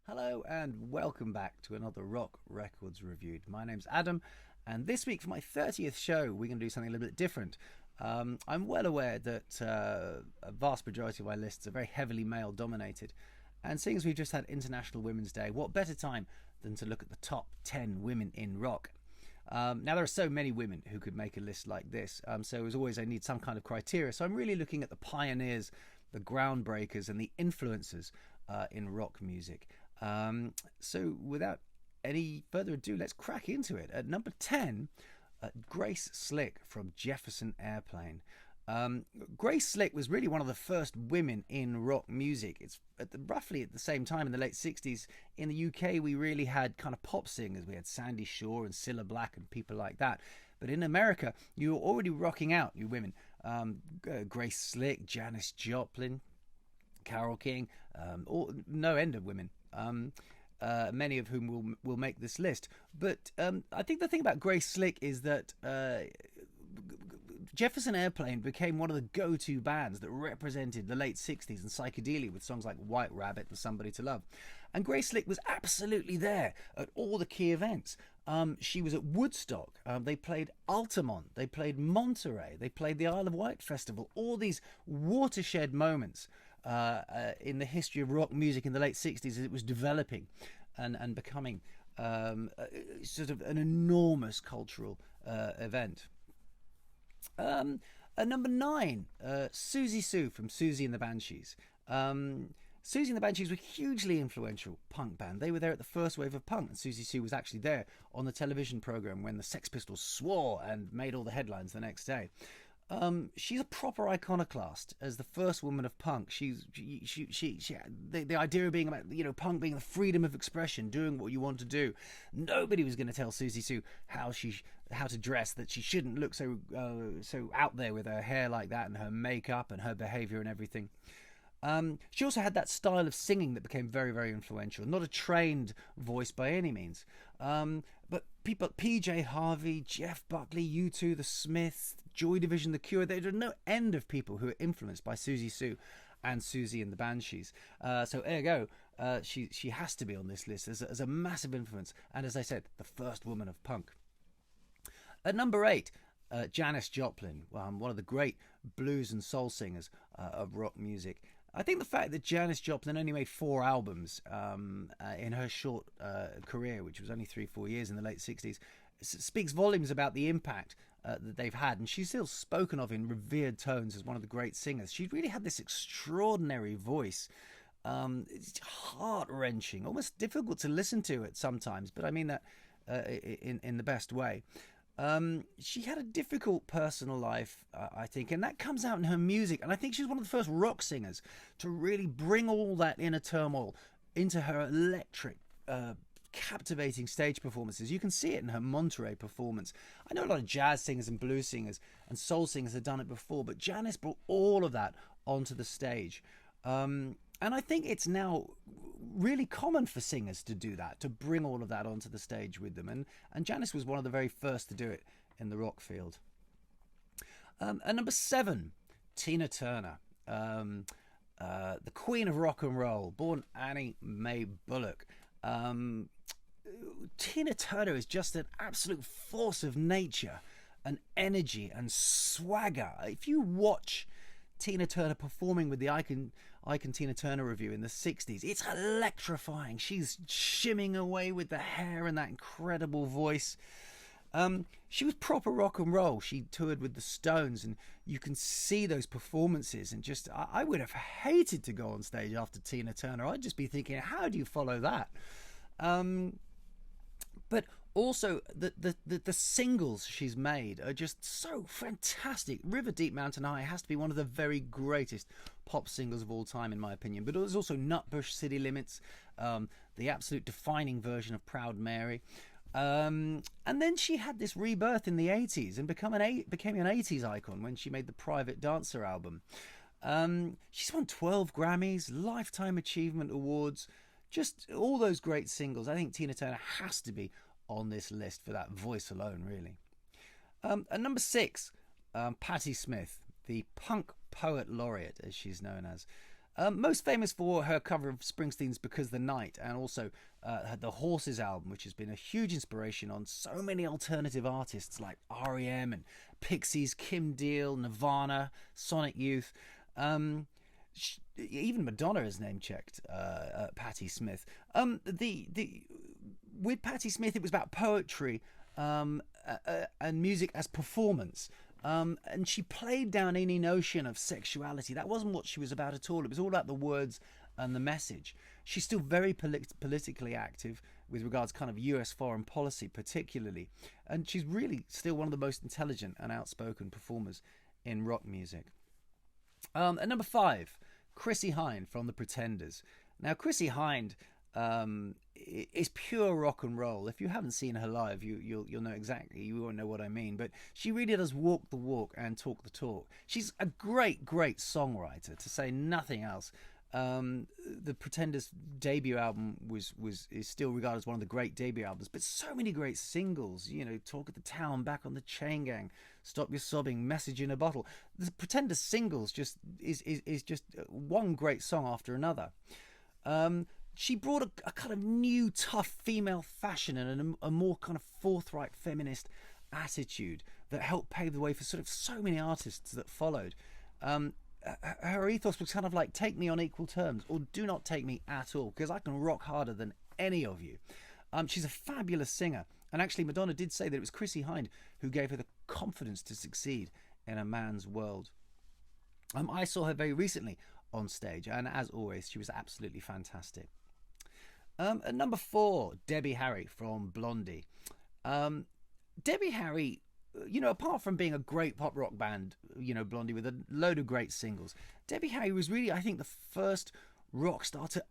Hello and welcome back to another Rock Records Reviewed. My name's Adam, and this week for my 30th show, we're going to do something a little bit different. I'm well aware that a vast majority of my lists are very heavily male dominated, and seeing as we've just had International Women's Day, what better time than to look at the top 10 women in rock? Now, there are so many women who could make a list like this, so as always, I need some kind of criteria. So I'm really looking at the pioneers, the groundbreakers, and the influencers in rock music. So without any further ado, let's crack into it. At number 10, Grace Slick from Jefferson Airplane. Grace Slick was really one of the first women in rock music. It's roughly at the same time in the late 60s. In the UK, we really had kind of pop singers. We had Sandy Shaw and Cilla Black and people like that. But in America, you were already rocking out, you women. Grace Slick, Janis Joplin, Carole King, no end of women. Many of whom will make this list. But I think the thing about Grace Slick is that Jefferson Airplane became one of the go-to bands that represented the late 60s and psychedelia with songs like White Rabbit and Somebody to Love. And Grace Slick was absolutely there at all the key events. She was at Woodstock. They played Altamont. They played Monterey. They played the Isle of Wight Festival. All these watershed moments in the history of rock music in the late 60s as it was developing and becoming sort of an enormous cultural event. At number 9, Siouxsie Sioux from Siouxsie and the Banshees. Siouxsie and the Banshees were a hugely influential punk band. They were there at the first wave of punk, and Siouxsie Sioux was actually there on the television program when the Sex Pistols swore and made all the headlines the next day. She's a proper iconoclast as the first woman of punk. The idea of being about, punk being the freedom of expression, doing what you want to do. Nobody was going to tell Siouxsie Sioux how to dress, that she shouldn't look so out there with her hair like that and her makeup and her behaviour and everything. She also had that style of singing that became very, very influential. Not a trained voice by any means. But people, PJ Harvey, Jeff Buckley, U2, The Smiths, Joy Division, The Cure, there are no end of people who are influenced by Siouxsie Sioux and Siouxsie and the Banshees. So ergo, she has to be on this list as a massive influence. And as I said, the first woman of punk. At number 8, Janis Joplin, one of the great blues and soul singers of rock music. I think the fact that Janis Joplin only made 4 albums in her short career, which was only 3-4 years in the late 60s, speaks volumes about the impact that they've had. And she's still spoken of in revered tones as one of the great singers. She really had this extraordinary voice. It's heart-wrenching, almost difficult to listen to it sometimes, but I mean that in the best way. She had a difficult personal life, I think, and that comes out in her music. And I think she's one of the first rock singers to really bring all that inner turmoil into her electric, captivating stage performances. You can see it in her Monterey performance. I know a lot of jazz singers and blues singers and soul singers have done it before, but Janis brought all of that onto the stage. And I think it's now really common for singers to do that, to bring all of that onto the stage with them. And Janis was one of the very first to do it in the rock field. At number 7, Tina Turner, the queen of rock and roll, born Annie Mae Bullock. Tina Turner is just an absolute force of nature and energy and swagger. If you watch Tina Turner performing with the Icon Tina Turner review in the 60s, it's electrifying. She's shimming away with the hair and that incredible voice. She was proper rock and roll. She toured with the Stones, and you can see those performances. And just, I would have hated to go on stage after Tina Turner. I'd just be thinking, how do you follow that? But also, the singles she's made are just so fantastic. River Deep Mountain High has to be one of the very greatest pop singles of all time, in my opinion. But there's also Nutbush City Limits, the absolute defining version of Proud Mary. And then she had this rebirth in the 80s and became an 80s icon when she made the Private Dancer album. She's won 12 Grammys, Lifetime Achievement Awards, just all those great singles. I think Tina Turner has to be on this list for that voice alone, really. At number 6, Patti Smith, the punk poet laureate, as she's known as. Most famous for her cover of Springsteen's Because the Night, and also the Horses album, which has been a huge inspiration on so many alternative artists like REM and Pixies, Kim Deal, Nirvana, Sonic Youth. Even Madonna has name-checked Patti Smith. With Patti Smith, it was about poetry and music as performance. And she played down any notion of sexuality. That wasn't what she was about at all. It was all about the words and the message. She's still very politically active with regards kind of US foreign policy particularly. And she's really still one of the most intelligent and outspoken performers in rock music. At number 5, Chrissie Hynde from The Pretenders. Now, Chrissie Hynde is pure rock and roll. If you haven't seen her live, you'll know exactly. You won't know what I mean, but she really does walk the walk and talk the talk. She's a great songwriter, to say nothing else. The Pretenders' debut album is still regarded as one of the great debut albums, but so many great singles. You know, Talk of the Town, Back on the Chain Gang, Stop Your Sobbing, Message in a Bottle. The Pretenders' singles just is just one great song after another. She brought a kind of new, tough female fashion and a more kind of forthright feminist attitude that helped pave the way for sort of so many artists that followed. Her ethos was kind of like, take me on equal terms or do not take me at all, because I can rock harder than any of you. She's a fabulous singer. And actually, Madonna did say that it was Chrissie Hynde who gave her the confidence to succeed in a man's world. I saw her very recently on stage, and as always, she was absolutely fantastic. At number 4, Debbie Harry from Blondie. Debbie Harry, you know, apart from being a great pop rock band, you know, Blondie with a load of great singles, Debbie Harry was really, I think, the first female rock star to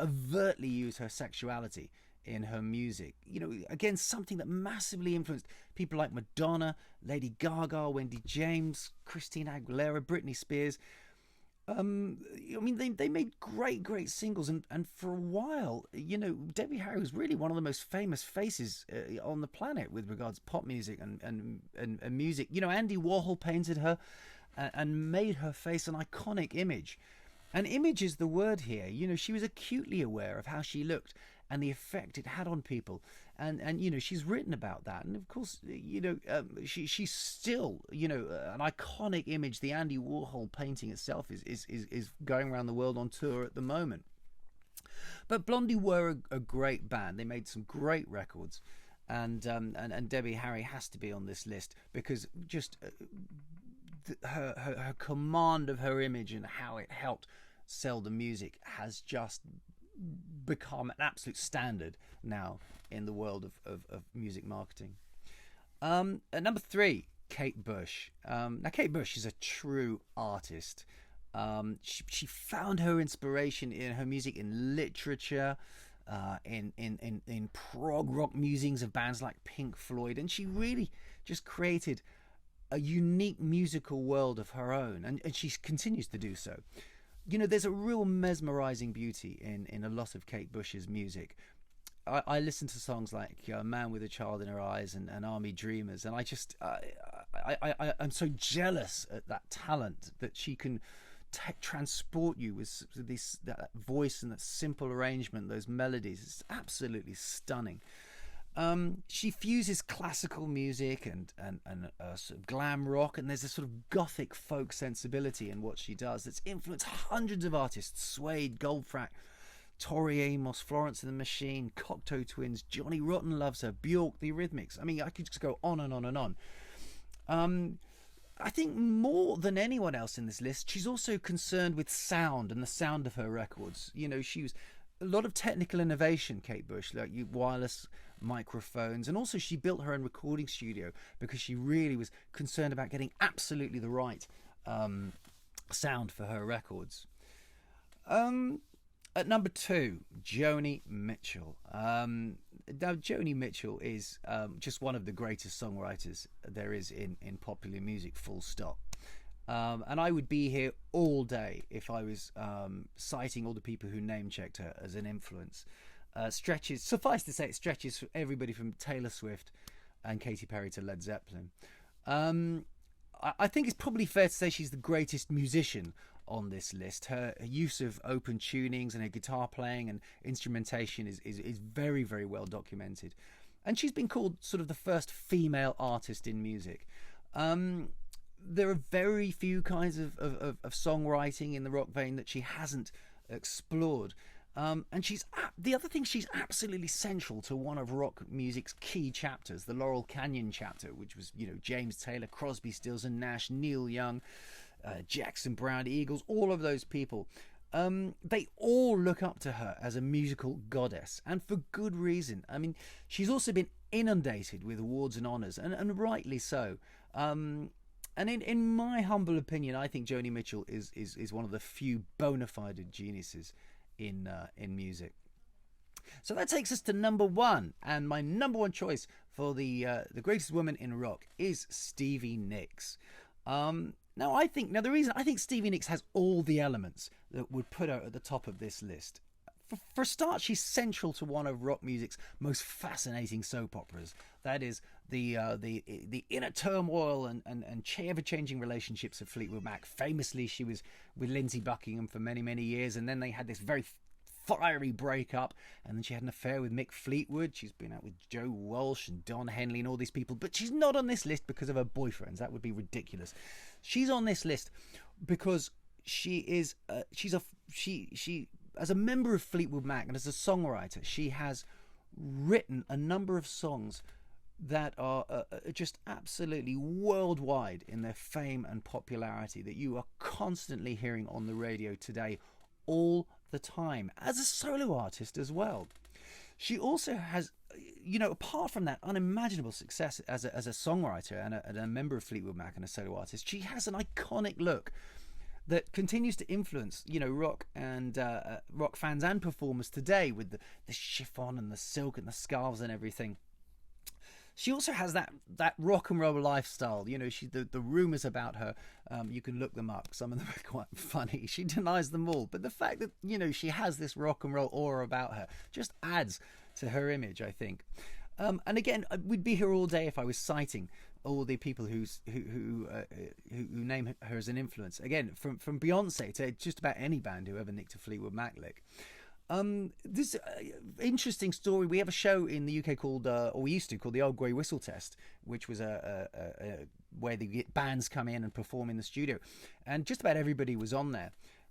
overtly use her sexuality in her music. You know, again, something that massively influenced people like Madonna, Lady Gaga, Wendy James, Christina Aguilera, Britney Spears. I mean, they made great singles, and for a while, you know, Debbie Harry was really one of the most famous faces on the planet with regards to pop music and music. You know, Andy Warhol painted her and made her face an iconic image. And image is the word here. You know, she was acutely aware of how she looked and the effect it had on people. And you know, she's written about that. And of course, you know, she's still, you know, an iconic image. The Andy Warhol painting itself is going around the world on tour at the moment. But Blondie were a great band. They made some great records. And Debbie Harry has to be on this list because just her command of her image and how it helped sell the music has just become an absolute standard now in the world of music marketing. At number 3, Kate Bush. Now, Kate Bush is a true artist. She found her inspiration in her music in literature, in prog rock musings of bands like Pink Floyd, and she really just created a unique musical world of her own, and she continues to do so. You know, there's a real mesmerizing beauty in a lot of Kate Bush's music. I listen to songs like Man with a Child in Her Eyes and Army Dreamers, and I'm so jealous at that talent that she can transport you with that voice and that simple arrangement, those melodies. It's absolutely stunning. She fuses classical music and sort of glam rock, and there's a sort of gothic folk sensibility in what she does that's influenced hundreds of artists: Suede, Goldfrapp, Tori Amos, Florence and the Machine, Cocteau Twins, Johnny Rotten loves her, Bjork, the Eurythmics. I mean, I could just go on and on and on. I think more than anyone else in this list, she's also concerned with sound and the sound of her records. You know, she was a lot of technical innovation, Kate Bush, like wireless microphones, and also she built her own recording studio because she really was concerned about getting absolutely the right sound for her records. At number 2, Joni Mitchell. Now, Joni Mitchell is just one of the greatest songwriters there is in popular music, full stop. And I would be here all day if I was citing all the people who name-checked her as an influence. Suffice to say, it stretches for everybody from Taylor Swift and Katy Perry to Led Zeppelin. I think it's probably fair to say she's the greatest musician on this list. Her use of open tunings and her guitar playing and instrumentation is very, very well documented. And she's been called sort of the first female artist in music. There are very few kinds of songwriting in the rock vein that she hasn't explored. And the other thing, she's absolutely central to one of rock music's key chapters, the Laurel Canyon chapter, which was, James Taylor, Crosby, Stills and Nash, Neil Young, Jackson Browne, Eagles, all of those people. They all look up to her as a musical goddess, and for good reason. I mean, she's also been inundated with awards and honours, and rightly so. And in my humble opinion, I think Joni Mitchell is one of the few bona fide geniuses in music. So that takes us to number one, and my number one choice for the greatest woman in rock is Stevie Nicks. The reason I think Stevie Nicks has all the elements that would put her at the top of this list. For a start, she's central to one of rock music's most fascinating soap operas. That is the inner turmoil and ever-changing relationships of Fleetwood Mac. Famously, she was with Lindsey Buckingham for many, many years, and then they had this very fiery breakup, and then she had an affair with Mick Fleetwood. She's been out with Joe Walsh and Don Henley and all these people, but she's not on this list because of her boyfriends. That would be ridiculous. She's on this list because she as a member of Fleetwood Mac and as a songwriter, she has written a number of songs that are just absolutely worldwide in their fame and popularity, that you are constantly hearing on the radio today, all the time, as a solo artist as well. She also has, apart from that unimaginable success as a songwriter and a member of Fleetwood Mac and a solo artist, she has an iconic look that continues to influence, rock and rock fans and performers today, with the chiffon and the silk and the scarves and everything. She also has that rock and roll lifestyle. The rumours about her, you can look them up. Some of them are quite funny. She denies them all. But the fact that, she has this rock and roll aura about her just adds to her image, I think. And again, we'd be here all day if I was citing all the people who name her as an influence. Again, from Beyonce to just about any band who ever nicked a Fleetwood Mac lick. This interesting story. We have a show in the UK called, or we used to, called the Old Grey Whistle Test, which was where the bands come in and perform in the studio, and just about everybody was on there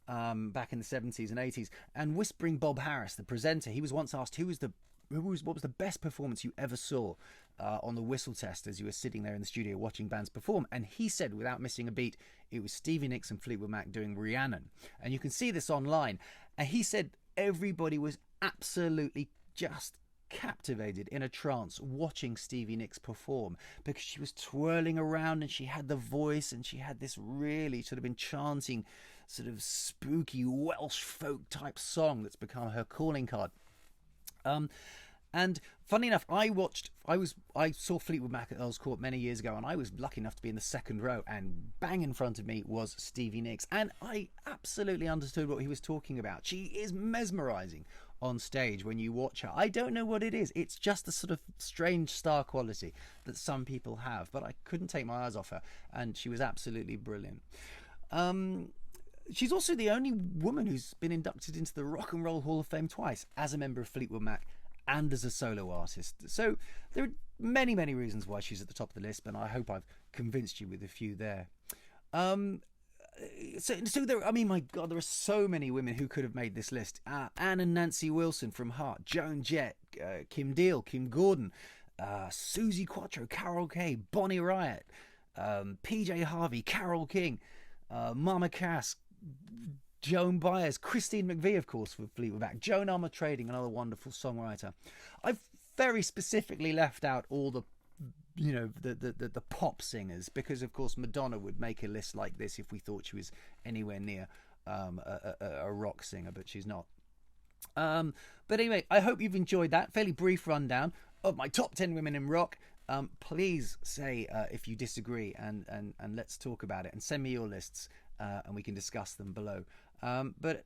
back in the 70s and 80s. And Whispering Bob Harris, the presenter, he was once asked what was the best performance you ever saw on the whistle test as you were sitting there in the studio watching bands perform, and he said, without missing a beat, it was Stevie Nicks and Fleetwood Mac doing Rhiannon. And you can see this online. And he said everybody was absolutely just captivated, in a trance, watching Stevie Nicks perform, because she was twirling around and she had the voice and she had this really sort of enchanting, sort of spooky Welsh folk type song that's become her calling card. And funny enough, I saw Fleetwood Mac at Earl's Court many years ago, and I was lucky enough to be in the second row, and bang in front of me was Stevie Nicks, and I absolutely understood what he was talking about. She is mesmerizing on stage when you watch her. I don't know what it is. It's just a sort of strange star quality that some people have, but I couldn't take my eyes off her, and she was absolutely brilliant. She's also the only woman who's been inducted into the Rock and Roll Hall of Fame twice, as a member of Fleetwood Mac and as a solo artist. So there are many, many reasons why she's at the top of the list, but I hope I've convinced you with a few there. So there, I mean, my God, there are so many women who could have made this list. Anne and Nancy Wilson from Heart, Joan Jett, Kim Deal, Kim Gordon, Susie Quattro, Carol Kay, Bonnie Raitt, PJ Harvey, Carole King, Mama Cass, Joan Baez, Christine McVie, of course, with Fleetwood Mac, Joan Armatrading, another wonderful songwriter. I've very specifically left out all the pop singers, because of course Madonna would make a list like this if we thought she was anywhere near a rock singer, but she's not. But anyway, I hope you've enjoyed that fairly brief rundown of my top 10 women in rock. Please say if you disagree, and let's talk about it, and send me your lists, and we can discuss them below. But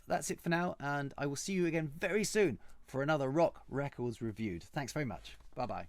that's it for now, and I will see you again very soon for another Rock Records Reviewed. Thanks very much. Bye bye.